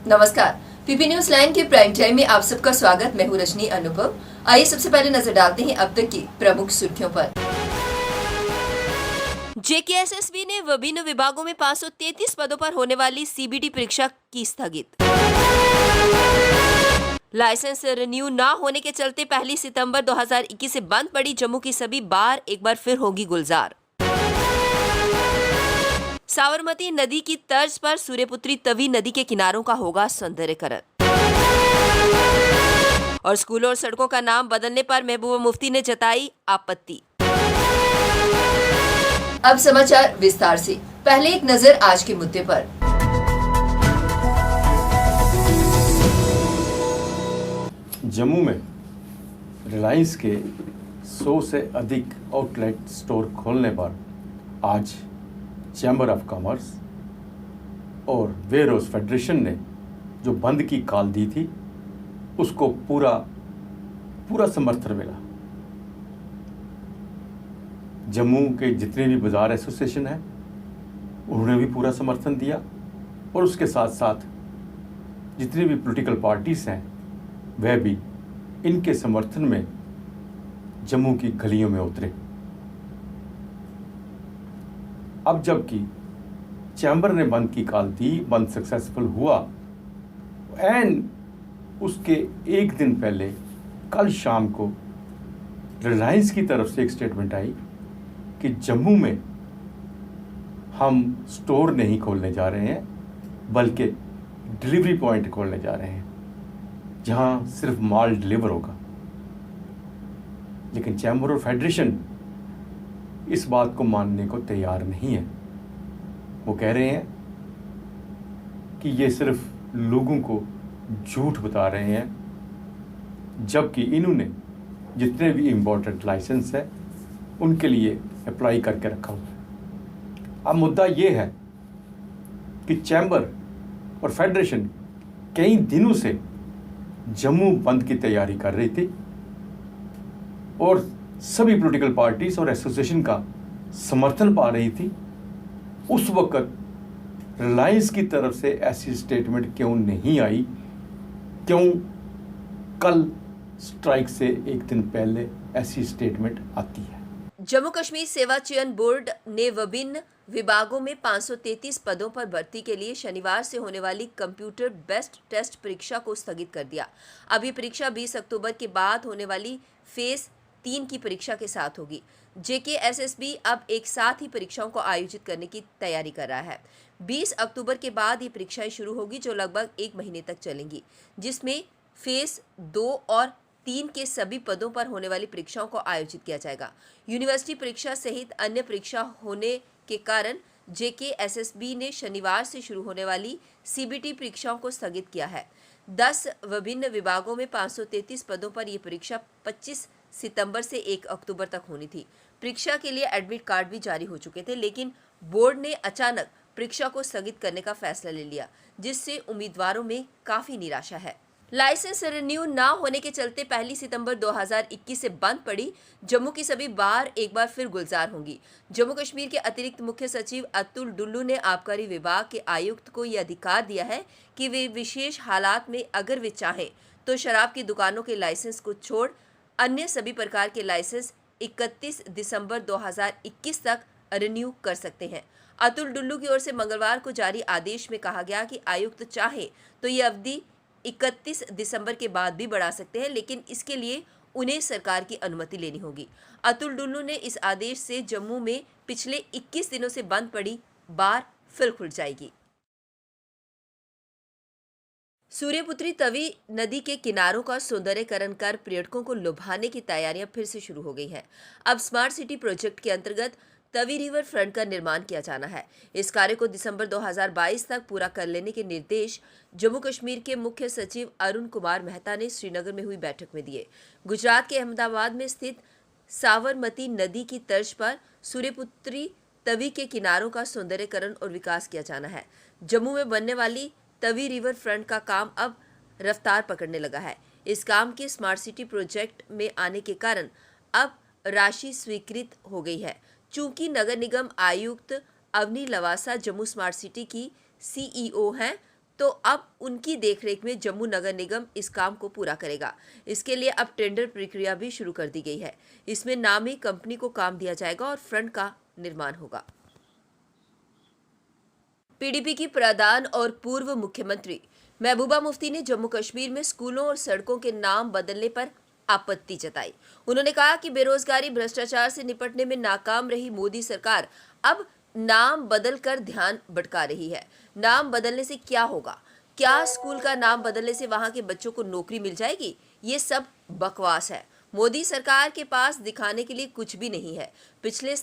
नमस्कार। PP news line के prime time में आप सबका स्वागत। मैं हूं रजनी अनुपम। आइए सबसे पहले नजर डालते हैं अब तक की प्रमुख सुर्खियों पर। जेकेएसएसबी ने विभिन्न विभागों में 533 पदों पर होने वाली सीबीटी परीक्षा की स्थगित। लाइसेंस रिन्यू न होने के चलते 1 सितंबर 2021 से बंद पड़ी जम्मू की सभी बार एक बार फिर होगी गुलजार। साबरमती नदी की तर्ज पर सूर्यपुत्री तवी नदी के किनारों का होगा सौंदर्यीकरण। और स्कूलों और सड़कों का नाम बदलने पर महबूबा मुफ्ती ने जताई आपत्ति। अब समाचार विस्तार से। पहले एक नजर आज के मुद्दे पर। जम्मू में रिलायंस के 100 से अधिक आउटलेट स्टोर खोलने पर आज चैम्बर ऑफ कॉमर्स और वेयरहाउस फेडरेशन ने जो बंद की कॉल दी थी उसको पूरा समर्थन मिला। जम्मू के जितने भी बाज़ार एसोसिएशन हैं उन्होंने भी पूरा समर्थन दिया और उसके साथ साथ जितनी भी पॉलिटिकल पार्टीज़ हैं वह भी इनके समर्थन में जम्मू की गलियों में उतरे। अब जबकि चैम्बर ने बंद की कॉल दी, बंद सक्सेसफुल हुआ एंड उसके एक दिन पहले कल शाम को रिलायंस की तरफ से एक स्टेटमेंट आई कि जम्मू में हम स्टोर नहीं खोलने जा रहे हैं बल्कि डिलीवरी पॉइंट खोलने जा रहे हैं जहां सिर्फ माल डिलीवर होगा। लेकिन चैम्बर और फेडरेशन इस बात को मानने को तैयार नहीं है। वो कह रहे हैं कि ये सिर्फ लोगों को झूठ बता रहे हैं, जबकि इन्होंने जितने भी इम्पोर्टेंट लाइसेंस है उनके लिए अप्लाई करके रखा हुआ है। अब मुद्दा ये है कि चैम्बर और फेडरेशन कई दिनों से जम्मू बंद की तैयारी कर रही थी और सभी पॉलिटिकल पार्टीज और एसोसिएशन का समर्थन पा रही थी। उस वक्त रिलायंस की तरफ से ऐसी स्टेटमेंट क्यों नहीं आई? क्यों कल स्ट्राइक से एक दिन पहले ऐसी स्टेटमेंट आती है? जम्मू कश्मीर सेवा चयन बोर्ड ने विभिन्न विभागों में 533 पदों पर भर्ती के लिए शनिवार से होने वाली कंप्यूटर बेस्ड टेस्ट परीक्षा को स्थगित कर दिया। अब ये परीक्षा 20 अक्टूबर के बाद होने वाली फेज 3 की परीक्षा के साथ होगी। जेकेएसएसबी अब एक साथ ही परीक्षाओं को आयोजित करने की तैयारी कर रहा है। 20 अक्टूबर के बाद ये परीक्षाएं शुरू होगी जो लगभग 1 महीने तक चलेंगी, जिसमें फेज 2 और 3 के सभी पदों पर होने वाली परीक्षाओं को आयोजित किया जाएगा। यूनिवर्सिटी परीक्षा सहित अन्य परीक्षा होने के कारण जेकेएसएसबी ने शनिवार से शुरू होने वाली सीबीटी परीक्षाओं को स्थगित किया है। 10 विभिन्न विभागों में 533 पदों पर यह परीक्षा 25 सितंबर से 1 अक्टूबर तक होनी थी। परीक्षा के लिए एडमिट कार्ड भी जारी हो चुके थे, लेकिन बोर्ड ने अचानक परीक्षा को स्थगित करने का फैसला ले लिया, जिससे उम्मीदवारों में काफी निराशा है। लाइसेंस रिन्यू न होने के चलते 1 सितंबर 2021 से बंद पड़ी जम्मू की सभी बार एक बार फिर गुलजार होंगी। जम्मू कश्मीर के अतिरिक्त मुख्य सचिव अतुल डुल्लू ने आबकारी विभाग के आयुक्त को यह अधिकार दिया है कि वे विशेष हालात में अगर वे चाहें तो शराब की दुकानों के लाइसेंस को छोड़ अन्य सभी प्रकार के लाइसेंस 31 दिसंबर 2021 तक रिन्यू कर सकते हैं। अतुल डुल्लू की ओर से मंगलवार को जारी आदेश में कहा गया कि आयुक्त चाहे तो ये अवधि 31 दिसंबर के बाद भी बढ़ा सकते हैं, लेकिन इसके लिए उन्हें सरकार की अनुमति लेनी होगी। अतुल डुल्लू ने इस आदेश से जम्मू में पिछले 21 दिनों से बंद पड़ी बार फिर खुल जाएगी। सूर्यपुत्री तवी नदी के किनारों का सौंदर्यीकरण कर पर्यटकों को लुभाने की तैयारियां फिर से शुरू हो गई हैं। अब स्मार्ट सिटी प्रोजेक्ट के अंतर्गत तवी रिवर फ्रंट का निर्माण किया जाना है। इस कार्य को दिसंबर 2022 तक पूरा कर लेने के निर्देश जम्मू कश्मीर के मुख्य सचिव अरुण कुमार मेहता ने श्रीनगर में हुई बैठक में दिए। गुजरात के अहमदाबाद में स्थित साबरमती नदी की तर्ज पर सूर्यपुत्री तवी के किनारों का सौंदर्यीकरण और विकास किया जाना है। जम्मू में बनने वाली तवी रिवर फ्रंट का काम अब रफ्तार पकड़ने लगा है। इस काम के स्मार्ट सिटी प्रोजेक्ट में आने के कारण अब राशि स्वीकृत हो गई है। चूंकि नगर निगम आयुक्त अवनी लवासा जम्मू स्मार्ट सिटी की सीईओ हैं, तो अब उनकी देखरेख में जम्मू नगर निगम इस काम को पूरा करेगा। इसके लिए अब टेंडर प्रक्रिया भी शुरू कर दी गई है। इसमें नामी कंपनी को काम दिया जाएगा और फ्रंट का निर्माण होगा। पीडीपी की प्रधान और पूर्व मुख्यमंत्री महबूबा मुफ्ती ने जम्मू कश्मीर में स्कूलों और सड़कों के नाम बदलने पर आपत्ति जताई। उन्होंने कहा कि बेरोजगारी भ्रष्टाचार से निपटने में नाकाम रही मोदी सरकार अब नाम बदलकर ध्यान भटका रही है। नाम बदलने से क्या होगा? क्या स्कूल का नाम बदलने से वहां के बच्चों को नौकरी मिल जाएगी? ये सब बकवास है। मोदी सरकार के पास दिखाने के लिए कुछ भी नहीं है। पिछले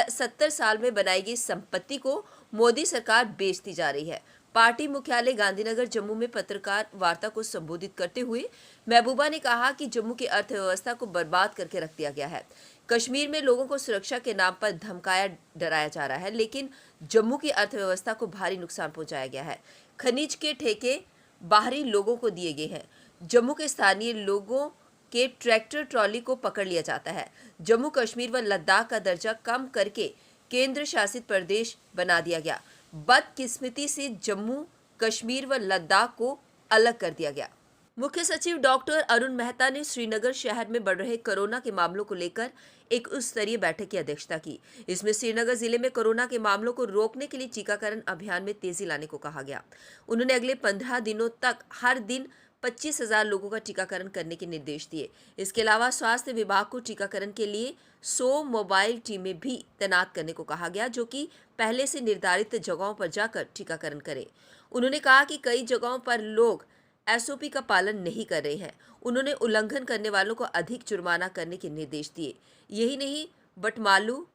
70 साल में बनाई गई संपत्ति को मोदी सरकार बेचती जा रही है। पार्टी मुख्यालय गांधीनगर जम्मू में पत्रकार वार्ता को संबोधित करते हुए महबूबा ने कहा कि जम्मू की अर्थव्यवस्था को बर्बाद करके रख दिया गया है। कश्मीर में लोगों को सुरक्षा के नाम पर धमकाया डराया जा रहा है, लेकिन जम्मू की अर्थव्यवस्था को भारी नुकसान पहुंचाया गया है। खनिज के ठेके बाहरी लोगों को दिए गए हैं। जम्मू के स्थानीय लोगों के ट्रैक्टर ट्रॉली को पकड़ लिया जाता है। जम्मू कश्मीर व लद्दाख का दर्जा कम करके केंद्र शासित प्रदेश बना दिया गया। बदकिस्मती से जम्मू कश्मीर व लद्दाख को अलग कर दिया गया। मुख्य सचिव डॉक्टर अरुण मेहता ने श्रीनगर शहर में बढ़ रहे कोरोना के मामलों को लेकर एक उच्च स्तरीय बैठक की अध्यक्षता की। इसमें श्रीनगर जिले में कोरोना के मामलों को रोकने के लिए टीकाकरण अभियान में तेजी लाने को कहा गया। उन्होंने अगले 15 दिनों तक हर दिन 25,000 लोगों का टीकाकरण करने के निर्देश दिए। इसके अलावा स्वास्थ्य विभाग को टीकाकरण के लिए 100 मोबाइल टीमें भी तैनात करने को कहा गया, जो कि पहले से निर्धारित जगहों पर जाकर टीकाकरण करें। उन्होंने कहा कि कई जगहों पर लोग एसओपी का पालन नहीं कर रहे हैं। उन्होंने उल्लंघन करने वालों को अधिक जुर्माना करने के निर्देश दिए। यही नहीं, बटमालू,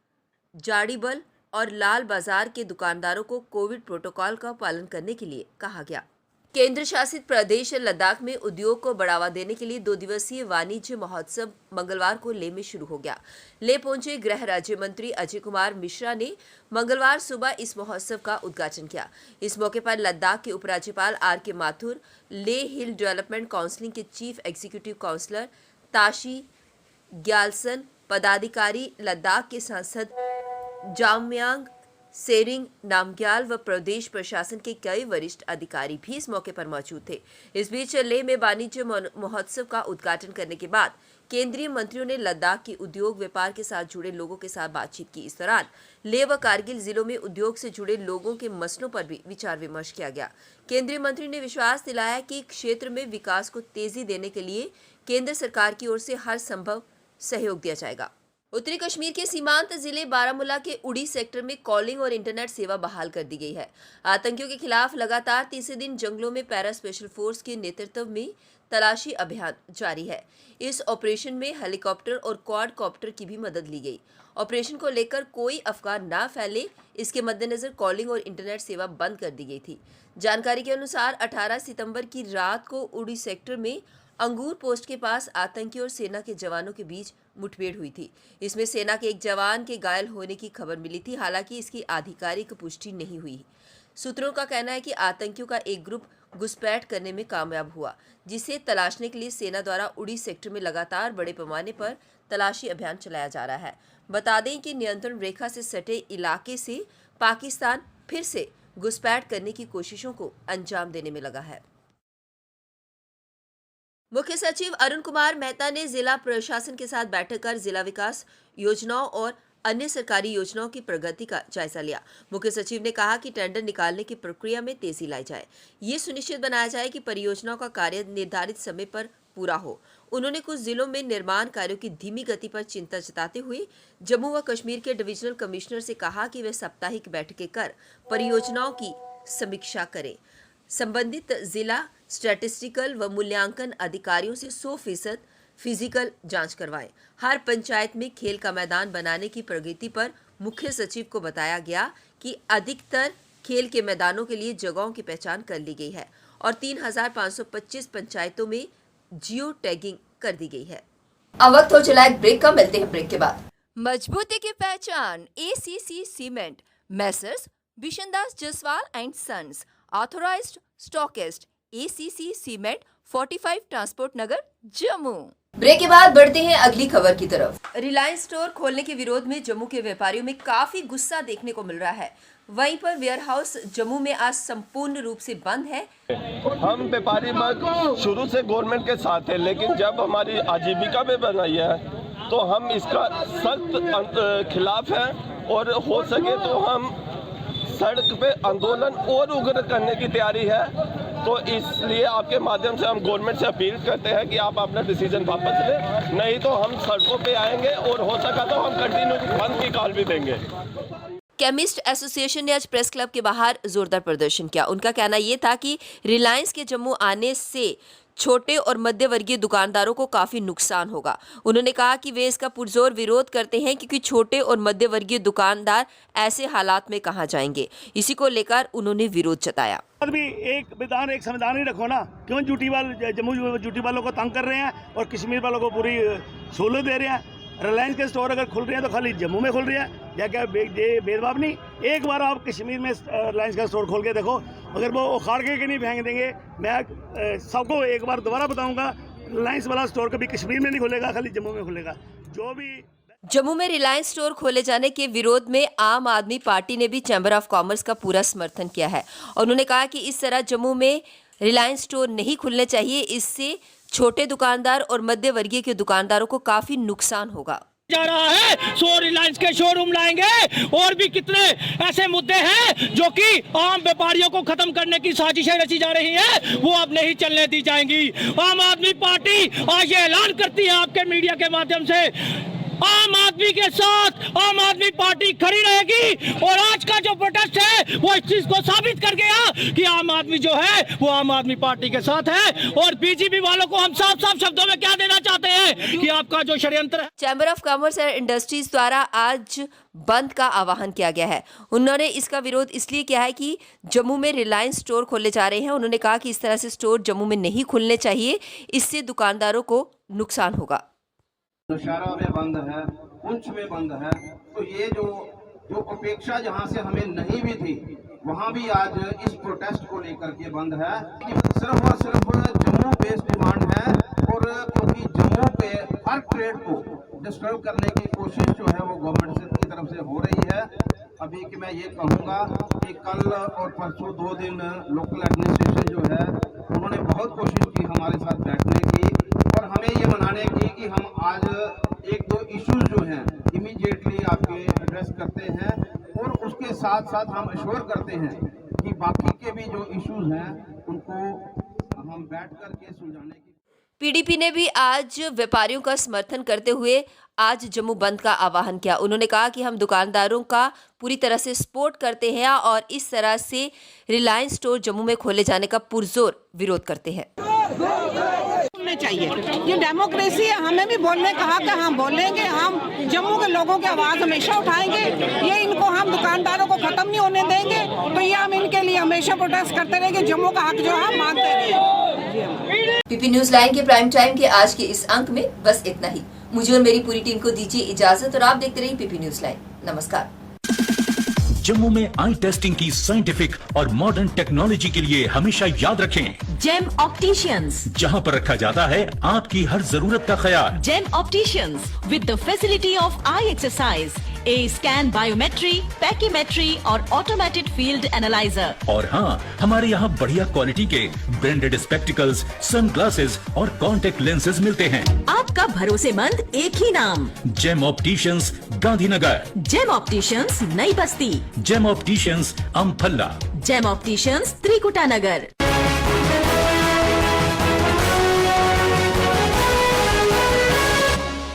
जाड़ीबल और लाल बाजार के दुकानदारों को कोविड प्रोटोकॉल का पालन करने के लिए कहा गया। केंद्र शासित प्रदेश लद्दाख में उद्योग को बढ़ावा देने के लिए 2 दिवसीय वाणिज्य महोत्सव मंगलवार को लेह में शुरू हो गया। लेह पहुंचे गृह राज्य मंत्री अजय कुमार मिश्रा ने मंगलवार सुबह इस महोत्सव का उद्घाटन किया। इस मौके पर लद्दाख के उपराज्यपाल R K. Mathur, Leh hill development council के chief executive councillor Tashi Gyalson, पदाधिकारी, लद्दाख के सांसद जामयांग सेरिंग नामग्याल व प्रदेश प्रशासन के कई वरिष्ठ अधिकारी भी इस मौके पर मौजूद थे। इस बीच लेह में वाणिज्य महोत्सव का उद्घाटन करने के बाद केंद्रीय मंत्रियों ने लद्दाख के उद्योग व्यापार के साथ जुड़े लोगों के साथ बातचीत की। इस दौरान लेह व कारगिल जिलों में उद्योग से जुड़े लोगों के मसलों पर भी विचार विमर्श किया गया। केंद्रीय मंत्री ने विश्वास दिलाया कि क्षेत्र में विकास को तेजी देने के लिए केंद्र सरकार की ओर से हर संभव सहयोग दिया जाएगा। उत्तरी कश्मीर के सीमांत जिले बारामूला के उड़ी सेक्टर में कॉलिंग और इंटरनेट सेवा बहाल कर दी गई है। आतंकियों के खिलाफ लगातार तीसरे दिन जंगलों में पैरा स्पेशल फोर्स के नेतृत्व में तलाशी अभियान जारी है। इस ऑपरेशन में हेलीकॉप्टर और क्वाडकॉप्टर की भी मदद ली गई। ऑपरेशन को लेकर कोई अफवाह न फैले, इसके मद्देनजर कॉलिंग और इंटरनेट सेवा बंद कर दी गई थी। जानकारी के अनुसार 18 सितंबर की रात को उड़ी सेक्टर में अंगूर पोस्ट के पास आतंकी और सेना के जवानों के बीच मुठभेड़ हुई थी। इसमें सेना के एक जवान के घायल होने की खबर मिली थी, हालांकि इसकी आधिकारिक पुष्टि नहीं हुई। सूत्रों का कहना है कि आतंकियों का एक ग्रुप घुसपैठ करने में कामयाब हुआ, जिसे तलाशने के लिए सेना द्वारा उड़ी सेक्टर में लगातार बड़े पैमाने पर तलाशी अभियान चलाया जा रहा है। बता दें कि नियंत्रण रेखा से सटे इलाके से पाकिस्तान फिर से घुसपैठ करने की कोशिशों को अंजाम देने में लगा है। मुख्य सचिव अरुण कुमार मेहता ने जिला प्रशासन के साथ बैठक कर जिला विकास योजनाओं और अन्य सरकारी योजनाओं की प्रगति का जायजा लिया। मुख्य सचिव ने कहा कि टेंडर निकालने की प्रक्रिया में तेजी लाई जाए। ये सुनिश्चित बनाया जाए कि परियोजनाओं का कार्य निर्धारित समय पर पूरा हो। उन्होंने कुछ जिलों में निर्माण कार्यों की धीमी गति पर चिंता जताते हुए जम्मू व कश्मीर के डिविजनल कमिश्नर से कहा कि वे साप्ताहिक बैठकें कर परियोजनाओं की समीक्षा करें। संबंधित जिला स्टैटिस्टिकल व मूल्यांकन अधिकारियों से 100% फिजिकल जांच करवाएं। हर पंचायत में खेल का मैदान बनाने की प्रगति पर मुख्य सचिव को बताया गया कि अधिकतर खेल के मैदानों के लिए जगहों की पहचान कर ली गई है और 3,525 पंचायतों में जियो टैगिंग कर दी गई है। अब वक्त हो चला एक ब्रेक का, मिलते हैं ब्रेक के बाद। मजबूती की पहचान ACC cement, messrs Bishandas Jaswal and sons, authorised stockist, ACC cement, 45 transport Nagar, Jammu. Break के बाद बढ़ते हैं अगली खबर की तरफ। रिलायंस स्टोर खोलने के विरोध में जम्मू के व्यापारियों में काफी गुस्सा देखने को मिल रहा है। वहीं पर वेयरहाउस जम्मू में आज संपूर्ण रूप से बंद है। हम व्यापारी वर्ग शुरू से गवर्नमेंट के साथ है, लेकिन जब हमारी आजीविका में बनाई है तो हम इसका सख्त खिलाफ है और हो सके तो हम सड़क पे आंदोलन और उग्र करने की तैयारी है। तो इसलिए आपके माध्यम से हम गवर्नमेंट से अपील करते हैं कि आप अपना डिसीजन वापस लें, नहीं तो हम सड़कों पे आएंगे और हो सका तो हम कंटिन्यू बंद की कॉल भी देंगे। केमिस्ट एसोसिएशन ने आज प्रेस क्लब के बाहर जोरदार प्रदर्शन किया। उनका कहना यह था कि रिलायंस के जम्मू आने से छोटे और मध्य वर्गीय दुकानदारों को काफी नुकसान होगा। उन्होंने कहा कि वे इसका पुरजोर विरोध करते हैं क्योंकि छोटे और मध्य वर्गीय दुकानदार ऐसे हालात में कहां जाएंगे। इसी को लेकर उन्होंने विरोध जताया। भी एक संविधान ही रखो ना, क्यों जम्मू ड्यूटी वालों को तंग कर रहे हैं और कश्मीर वालों को पूरी सहूलत दे रहे हैं। रिलायंस के स्टोर अगर खुल रहे हैं तो खाली जम्मू में खुल रहे हैं, या क्या भेदभाव नहीं। एक बार आप कश्मीर में रिलायंस का स्टोर खोल के देखो, अगर वो उखाड़ के नहीं फेंक देंगे। मैं सबको एक बार दोबारा बताऊंगा, रिलायंस वाला स्टोर कभी कश्मीर में नहीं खुलेगा, खाली जम्मू में खुलेगा। जो भी जम्मू में रिलायंस स्टोर खोले जाने के विरोध में आम आदमी पार्टी ने भी चैम्बर ऑफ कॉमर्स का पूरा समर्थन किया है। और उन्होंने कहा कि इस तरह जम्मू में रिलायंस स्टोर नहीं खुलने चाहिए, इससे छोटे दुकानदार और मध्य वर्गीय के दुकानदारों को काफी नुकसान होगा। जा रहा है 100 रिलायंस के शोरूम लाएंगे और भी कितने ऐसे मुद्दे हैं जो कि आम व्यापारियों को खत्म करने की साजिशें रची जा रही है, वो अब नहीं चलने दी जाएंगी। आम आदमी पार्टी आज ये ऐलान करती है आपके मीडिया के माध्यम से, आम आदमी के साथ आम आदमी पार्टी खड़ी रहेगी। और आज का जो प्रोटेस्ट है वो इस चीज को साबित कर गया कि आम आदमी जो है वो आम आदमी पार्टी के साथ है। और बीजेपी वालों को हम साफ साफ शब्दों में क्या देना चाहते हैं कि आपका जो षड्यंत्र है। Chamber of commerce and industries द्वारा आज बंद का आह्वान किया गया है। उन्होंने इसका विरोध इसलिए किया है कि जम्मू में रिलायंस स्टोर खोले जा रहे हैं। उन्होंने कहा कि इस तरह से स्टोर जम्मू में नहीं खुलने चाहिए, इससे दुकानदारों को नुकसान होगा। नौशहरा में बंद है, पुंछ में बंद है, तो ये जो अपेक्षा जहाँ से हमें नहीं भी थी वहाँ भी आज इस प्रोटेस्ट को लेकर के बंद है। सिर्फ और सिर्फ जम्मू बेस्ड डिमांड है, और क्योंकि जम्मू पे हर ट्रेड को डिस्टर्ब करने की कोशिश जो है वो गवर्नमेंट की तरफ से हो रही है। अभी कि मैं ये कहूँगा कि कल और परसों 2 दिन लोकल एडमिनिस्ट्रेशन जो है उन्होंने बहुत कोशिश की हमारे साथ बैठने की और हमें ये मनाने की कि हम आज 1-2 इश्यूज जो हैं इमीडिएटली आपके एड्रेस करते हैं, और उसके साथ साथ हम एश्योर करते हैं कि बाकी के भी जो इश्यूज हैं उनको हम बैठ करके सुलझाने की। पीडीपी ने भी आज व्यापारियों का समर्थन करते हुए आज जम्मू बंद का आह्वान किया। उन्होंने कहा कि हम दुकानदारों का पूरी तरह से सपोर्ट करते हैं और इस तरह से रिलायंस स्टोर जम्मू में खोले जाने का पुरजोर विरोध करते हैं। चाहिए ये डेमोक्रेसी है, हमें भी बोलने का हक है, हम बोलेंगे, हम जम्मू के लोगों की आवाज हमेशा उठाएंगे। ये इनको हम दुकानदारों को खत्म नहीं होने देंगे, तो ये हम इनके लिए हमेशा प्रोटेस्ट करते रहेंगे। जम्मू का हक जो है मांगते रहेंगे। पीपी न्यूज लाइन के प्राइम टाइम के आज के इस अंक में बस इतना ही। मुझे और मेरी पूरी टीम को दीजिए इजाजत और आप देखते रहिए पीपी न्यूज लाइन। नमस्कार। जम्मू में आई टेस्टिंग की साइंटिफिक और मॉडर्न टेक्नोलॉजी के लिए हमेशा याद रखें जेम ऑप्टिशियंस, जहां पर रखा जाता है आपकी हर जरूरत का ख्याल। Gem opticians with the facility of eye exercise, A scan, biometry, pachymetry और ऑटोमेटेड फील्ड एनालाइजर। और हाँ, हमारे यहाँ बढ़िया क्वालिटी के ब्रांडेड स्पेक्टिकल्स, सनग्लासेस और कॉन्टेक्ट लेंसेज मिलते हैं। आपका भरोसेमंद एक ही नाम, Gem opticians, Gandhinagar. Gem opticians, Nai Basti. Gem opticians, Amphalla. Gem opticians, Trikuta नगर।